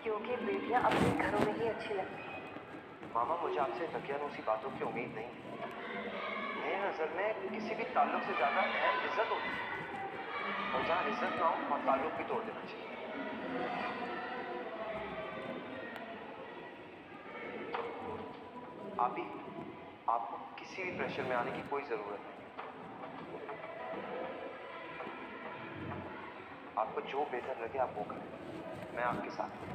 क्योंकि बेटियां अपने घरों में ही अच्छी लगती हैं। मामा मुझे आपसे दकियानूसी बातों की उम्मीद नहीं है। मेरी नजर में किसी भी ताल्लुक से ज्यादा अहम इज्जत होती है, और जहाँ इज्जत ना हो वहाँ ताल्लुक भी तोड़ देना चाहिए। आप ही, आपको किसी भी प्रेशर में आने की कोई जरूरत नहीं। आपको जो बेहतर लगे आप वो करें, मैं आपके साथ हूं।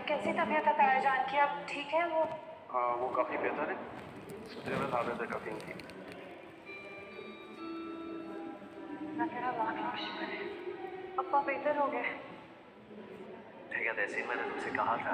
कैसी तबीयत है तायाजान की? अब ठीक है वो? हाँ वो काफी बेहतर है, स्टेबल हालत है काफी इनकी। मैं तेरा लाख लाख शुक्र है, अब्बा बेहतर हो गए। ठीक है तहसीन, मैंने तुमसे कहा था